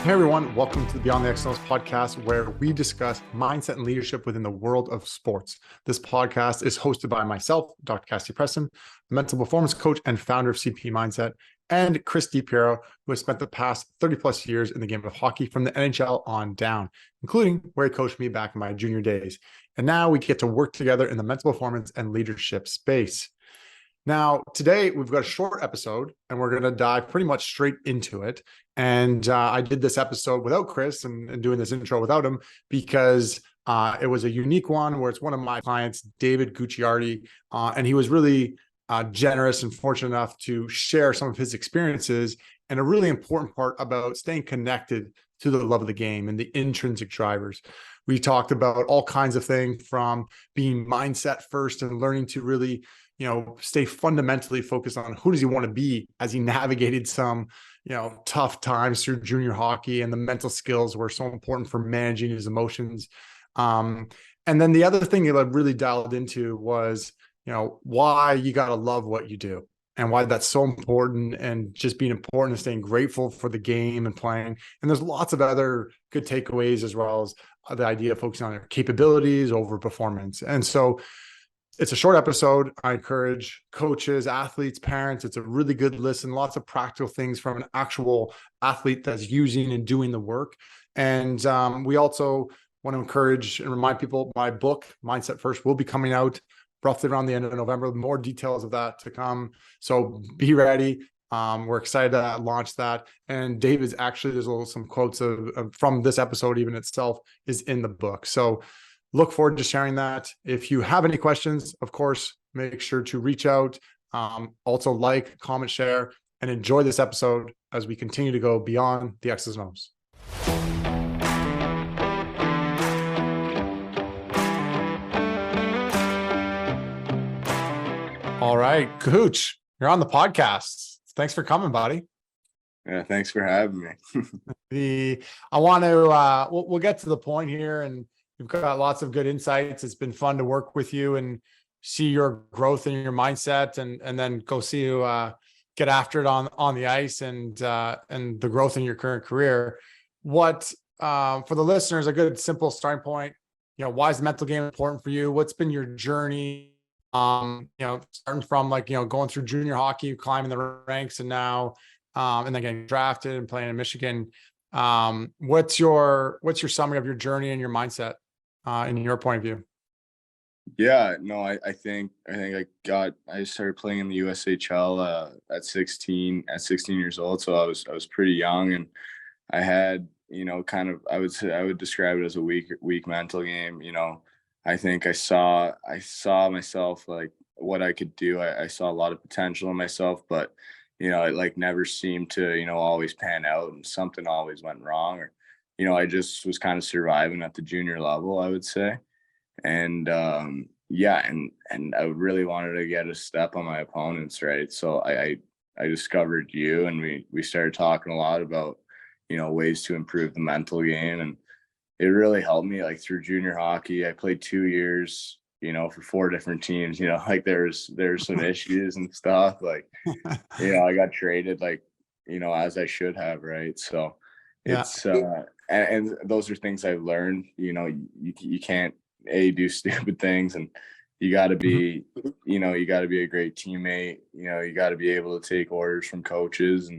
Hey everyone, welcome to the Beyond the Excellence podcast, where we discuss mindset and leadership within the world of sports. This podcast is hosted by myself, Dr. Cassidy, a mental performance coach and founder of CP Mindset, and Chris DiPiero, who has spent the past 30 plus years in the game of hockey from the NHL on down, including where he coached me back in my junior days. And now we get to work together in the mental performance and leadership space. Now, today we've got a short episode and we're going to dive pretty much straight into it. And I did this episode without Chris and doing this intro without him because it was a unique one where it's one of my clients, David Gucciardi, and he was really generous and fortunate enough to share some of his experiences and a really important part about staying connected to the love of the game and the intrinsic drivers. We talked about all kinds of things from being mindset first and learning to really stay fundamentally focused on who does he want to be as he navigated some, tough times through junior hockey, and the mental skills were so important for managing his emotions. And then the other thing that I really dialed into was, why you got to love what you do and why that's so important, and just being important and staying grateful for the game and playing. And there's lots of other good takeaways, as well as the idea of focusing on their capabilities over performance. And so it's a short episode. I encourage coaches, athletes, parents. It's a really good listen. Lots of practical things from an actual athlete that's using and doing the work. And we also want to encourage and remind people my book, Mindset First, will be coming out roughly around the end of November. More details of that to come. So be ready. We're excited to launch that. And David's actually, there's some quotes from this episode even itself is in the book. So look forward to sharing that. If you have any questions, of course, make sure to reach out. Also like, comment, share, and enjoy this episode as we continue to go beyond the X's and O's. All right, Gooch, you're on the podcast. Thanks for coming, buddy. Yeah, thanks for having me. I want to, we'll get to the point here, and you've got lots of good insights. It's been fun to work with you and see your growth in your mindset, and then go see you get after it on the ice, and the growth in your current career. What for the listeners, a good simple starting point, why is the mental game important for you? What's been your journey? Starting from going through junior hockey, climbing the ranks, and now and then getting drafted and playing in Michigan. What's your summary of your journey and your mindset in your point of view? Yeah, no, I think I started playing in the USHL at 16 years old. So I was pretty young, and I had, I would describe it as a weak mental game. I think I saw myself, like, what I could do. I saw a lot of potential in myself, but it never seemed to, always pan out, and something always went wrong, or, I just was kind of surviving at the junior level, I would say. And, and I really wanted to get a step on my opponents. Right. So I discovered you, and we started talking a lot about, ways to improve the mental game. And it really helped me, like, through junior hockey. I played 2 years, for 4 different teams. There's some issues and stuff, like, I got traded, like, as I should have. Right. So it's, and those are things I've learned. You can't do stupid things, and you got to be, you got to be a great teammate. You got to be able to take orders from coaches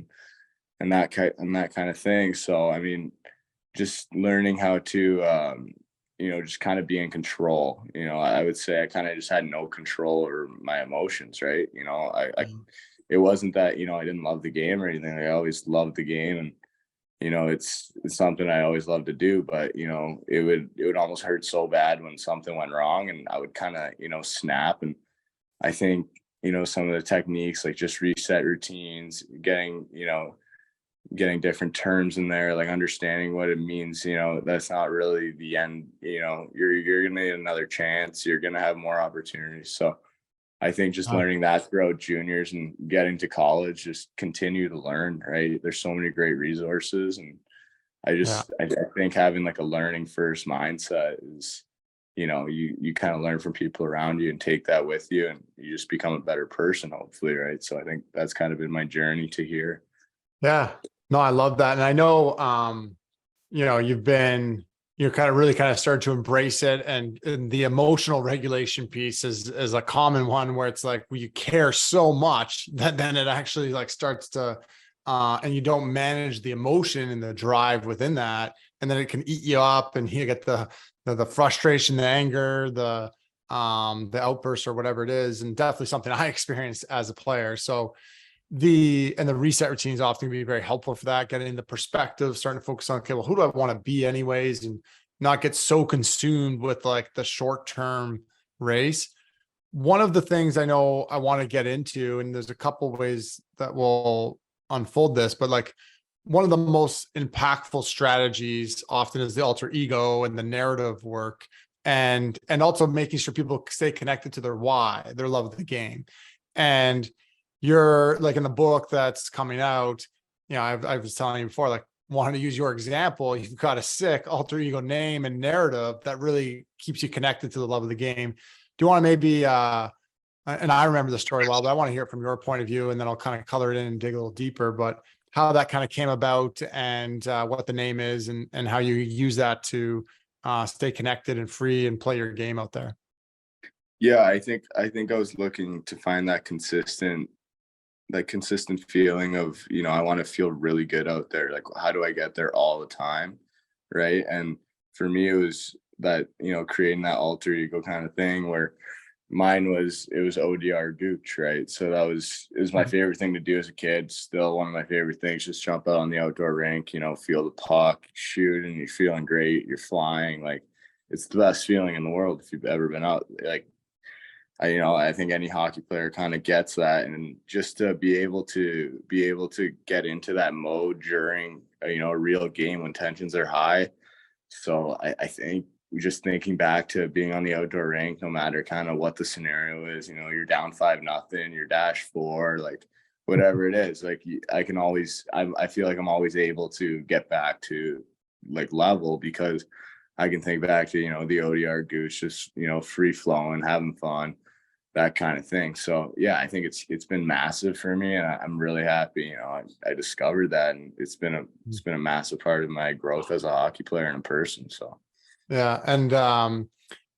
and that kind of thing. So, I mean, just learning how to, just kind of be in control. I would say I kind of just had no control over my emotions. Right. It wasn't that, I didn't love the game or anything. I always loved the game, and, it's something I always loved to do, but, it would almost hurt so bad when something went wrong, and I would kind of, snap. And I think, some of the techniques, like just reset routines, getting different terms in there, like understanding what it means, that's not really the end. You're going to get another chance. You're going to have more opportunities. So I think just learning that throughout juniors and getting to college, just continue to learn. Right. There's so many great resources. And I think having like a learning first mindset is, you kind of learn from people around you and take that with you, and you just become a better person, hopefully. Right. So I think that's kind of been my journey to here. Yeah, no, I love that. And I know, you've been, kind of really kind of started to embrace it. And the emotional regulation piece is a common one where it's like, you care so much that then it actually like starts to, and you don't manage the emotion and the drive within that. And then it can eat you up, and you get the frustration, the anger, the outburst or whatever it is. And definitely something I experienced as a player. So the reset routines often can be very helpful for that, getting the perspective, starting to focus on, okay, well, who do I want to be anyways? And not get so consumed with like the short-term race. One of the things I know I want to get into, and there's a couple ways that will unfold this, but like one of the most impactful strategies often is the alter ego and the narrative work, and also making sure people stay connected to their why, their love of the game. And you're like, in the book that's coming out, I was telling you before, like, wanted to use your example. You've got a sick alter ego name and narrative that really keeps you connected to the love of the game. Do you want to maybe, and I remember the story well, but I want to hear it from your point of view, and then I'll kind of color it in and dig a little deeper, but how that kind of came about, and what the name is, and how you use that to stay connected and free and play your game out there. Yeah, I was looking to find that consistent feeling of, I want to feel really good out there. Like, how do I get there all the time? Right. And for me, it was that, creating that alter ego kind of thing, where mine was, it was ODR Gucc, right? So it was my favorite thing to do as a kid. Still one of my favorite things, just jump out on the outdoor rink, feel the puck, shoot, and you're feeling great. You're flying. Like, it's the best feeling in the world if you've ever been out. Like, I think any hockey player kind of gets that, and just to be able to get into that mode during a real game when tensions are high. So I think just thinking back to being on the outdoor rink, no matter kind of what the scenario is, you're down 5-0, you're -4, like whatever it is, like I feel like I'm always able to get back to like level, because I can think back to, the ODR Gucc, just, free flowing, having fun, that kind of thing. So yeah, I think it's been massive for me, and I'm really happy. I discovered that, and it's been a massive part of my growth as a hockey player and a person. So yeah, and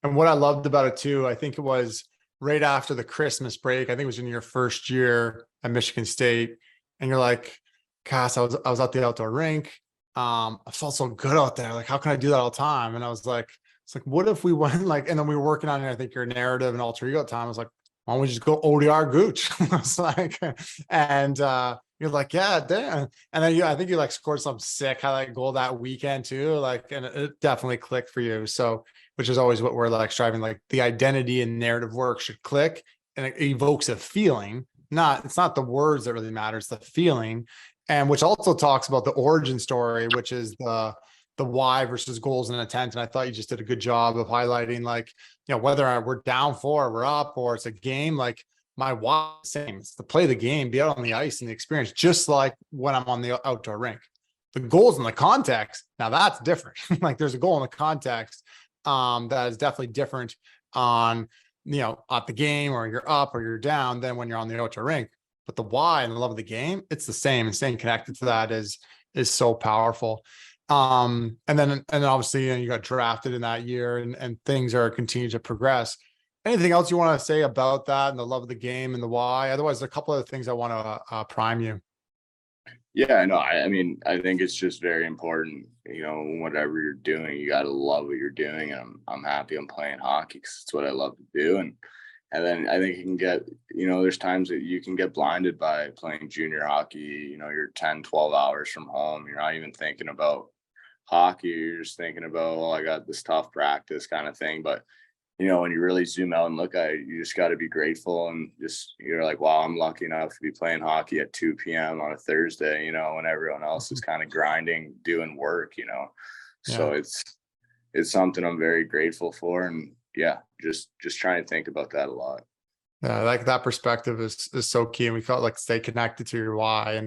what I loved about it too, I think it was right after the Christmas break. I think it was in your first year at Michigan State, and you're like, Cass, I was at the outdoor rink. I felt so good out there. Like, how can I do that all the time? And I was like, it's like, what if we went like, and then we were working on it, I think your narrative and alter ego at the time. I was like, why don't we just go ODR Gucc? I was like, and you're like, yeah, damn. And then I think you like scored some sick highlight goal that weekend too. Like, and it definitely clicked for you. So, which is always what we're like striving, like the identity and narrative work should click, and it evokes a feeling. It's not the words that really matter, it's the feeling. And which also talks about the origin story, which is the why versus goals and intent. And I thought you just did a good job of highlighting, like, whether we're down 4, we're up, or it's a game, like my why is the same. It's to play the game, be out on the ice, and the experience, just like when I'm on the outdoor rink. The goals and the context, now that's different. Like, there's a goal in the context that is definitely different on, at the game, or you're up or you're down, than when you're on the outdoor rink. But the why and the love of the game, it's the same, and staying connected to that is so powerful. And then obviously, you got drafted in that year, and things are continuing to progress. Anything else you want to say about that and the love of the game and the why? Otherwise, there are a couple of things I want to prime you. yeah, no, I mean, I think it's just very important, whatever you're doing, you got to love what you're doing. And I'm happy I'm playing hockey, because it's what I love to do. And then I think you can get, there's times that you can get blinded by playing junior hockey. You're 10, 12 hours from home. You're not even thinking about hockey. You're just thinking about, oh, I got this tough practice kind of thing. But, when you really zoom out and look at it, you just got to be grateful, and just, you're like, wow, I'm lucky enough to be playing hockey at 2 p.m. on a Thursday, when everyone else is kind of grinding, doing work, So it's something I'm very grateful for. And yeah, just try and think about that a lot. Yeah, like that perspective is so key. And we felt like stay connected to your why,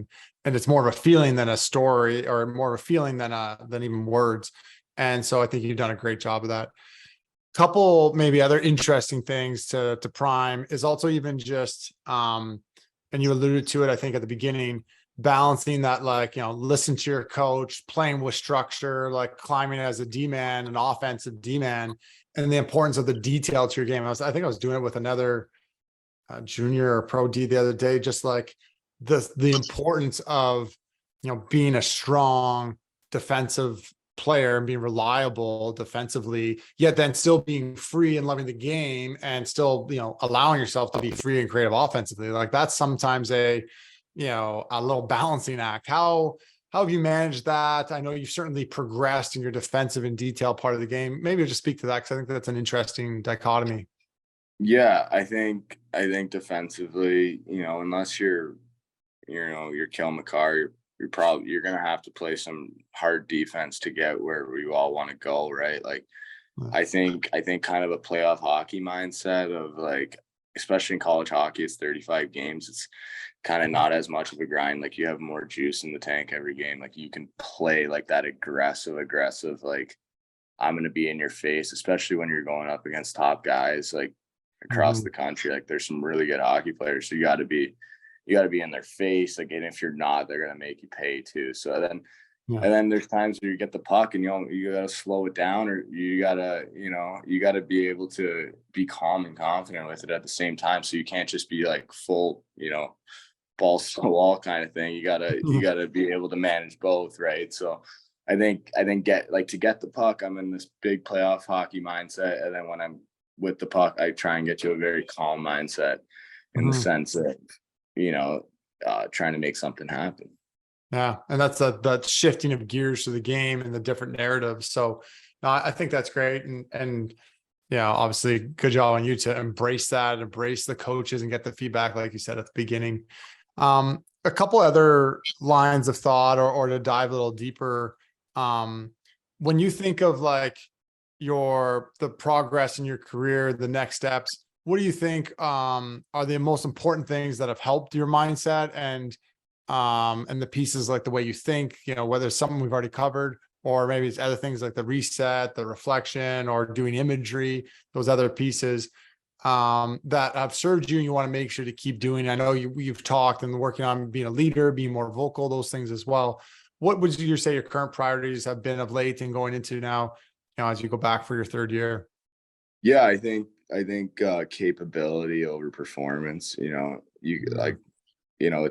and it's more of a feeling than a story, or more of a feeling than even words. And so I think you've done a great job of that. Couple maybe other interesting things to prime is also even just and you alluded to it, I think, at the beginning, balancing that, like, listen to your coach, playing with structure, like climbing as a D-man, an offensive D-man, and the importance of the detail to your game. I think I was doing it with another junior or pro D the other day, just like the importance of, being a strong defensive player and being reliable defensively, yet then still being free and loving the game and still, allowing yourself to be free and creative offensively. Like that's sometimes a little balancing act. How have you managed that? I know you've certainly progressed in your defensive and detail part of the game. Maybe just speak to that, because I think that's an interesting dichotomy. Yeah, I think defensively, unless you're Kale McCarr, you're gonna have to play some hard defense to get where we all want to go, right? Like I think kind of a playoff hockey mindset of like, especially in college hockey, it's 35 games. It's kind of not as much of a grind. Like you have more juice in the tank every game. Like you can play like that aggressive, like I'm going to be in your face, especially when you're going up against top guys like across the country. Like there's some really good hockey players. So you got to be in their face. Like, and if you're not, they're going to make you pay too. So then, and then there's times where you get the puck and you got to slow it down, or you got to be able to be calm and confident with it at the same time. So you can't just be like full, balls to the wall kind of thing. You gotta be able to manage both, right? So I think to get the puck, I'm in this big playoff hockey mindset, and then when I'm with the puck, I try and get to a very calm mindset in the sense of trying to make something happen. Yeah, and that's that shifting of gears to the game and the different narratives. So I think that's great, and obviously good job on you to embrace the coaches and get the feedback, like you said at the beginning. A couple other lines of thought, or to dive a little deeper. When you think of like the progress in your career, the next steps, what do you think are the most important things that have helped your mindset and the pieces, like the way you think, whether it's something we've already covered, or maybe it's other things like the reset, the reflection, or doing imagery, those other pieces that have served you and you want to make sure to keep doing. I know you've talked and working on being a leader, being more vocal, those things as well. What would you say your current priorities have been of late and going into now, as you go back for your third year? Yeah, I think capability over performance. It's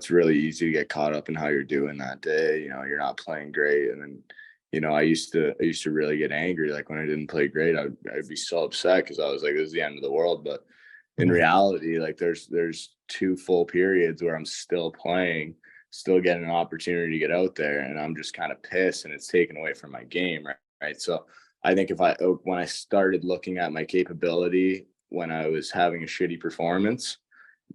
really easy to get caught up in how you're doing that day. You're not playing great, and then I used to really get angry. Like when I didn't play great, I'd be so upset because I was like, this is the end of the world. But in reality, like there's 2 full periods where I'm still playing, still getting an opportunity to get out there, and I'm just kind of pissed, and it's taken away from my game, right? So I think when I started looking at my capability when I was having a shitty performance,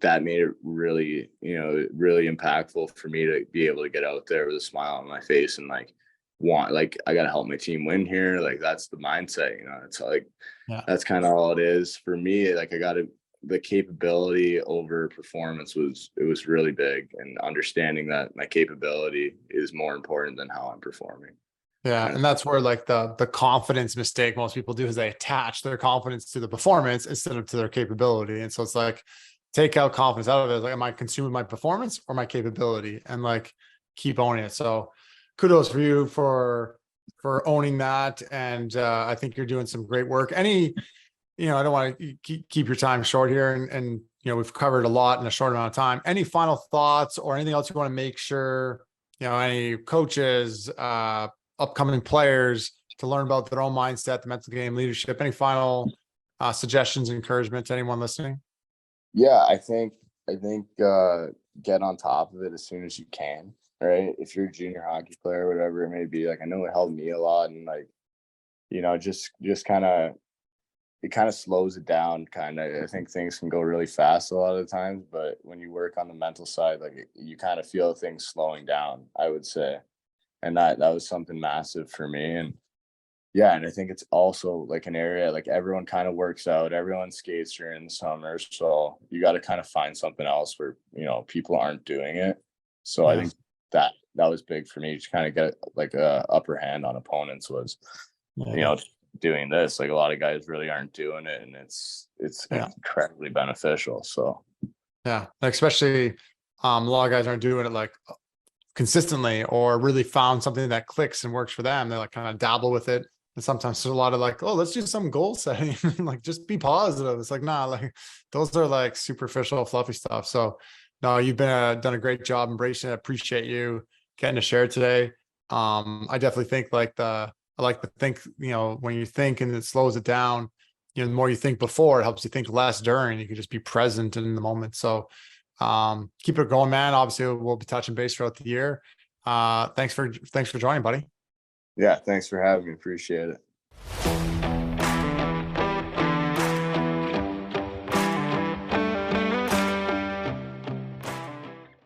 that made it really, really impactful for me to be able to get out there with a smile on my face and like I got to help my team win here. Like that's the mindset, it's like, that's kind of all it is for me. Like the capability over performance was really big, and understanding that my capability is more important than how I'm performing. Yeah. And that's where like the confidence mistake most people do is they attach their confidence to the performance instead of to their capability. And so it's like, take out confidence out of it. Like, am I consuming my performance or my capability? And like, keep owning it. So kudos for you for owning that. And I think you're doing some great work. I don't want to keep your time short here, and we've covered a lot in a short amount of time. Any final thoughts or anything else you want to make sure, any coaches, upcoming players to learn about their own mindset, the mental game, leadership, any final suggestions, encouragement to anyone listening? Yeah, I think get on top of it as soon as you can, right? If you're a junior hockey player, whatever it may be, like I know it helped me a lot, and like, just kind of, it kind of slows it down. Kind of, I think things can go really fast a lot of the times, but when you work on the mental side, like you kind of feel things slowing down, I would say. And that was something massive for me. And yeah, and I think it's also like an area, like everyone kind of works out, everyone skates during the summer. So you got to kind of find something else where, people aren't doing it. So I think that was big for me to kind of get like a upper hand on opponents was, doing this. Like a lot of guys really aren't doing it, and it's incredibly beneficial. So yeah, like especially a lot of guys aren't doing it like consistently or really found something that clicks and works for them. They like kind of dabble with it. And sometimes there's a lot of like, oh, let's do some goal setting. Like, just be positive. It's like, nah, like those are like superficial, fluffy stuff. So no, you've been done a great job embracing it. I appreciate you getting to share today. I definitely think I like to think, when you think and it slows it down, the more you think before, it helps you think less during. You can just be present in the moment. So keep it going, man. Obviously we'll be touching base throughout the year. Thanks for joining, buddy. Yeah, thanks for having me. Appreciate it.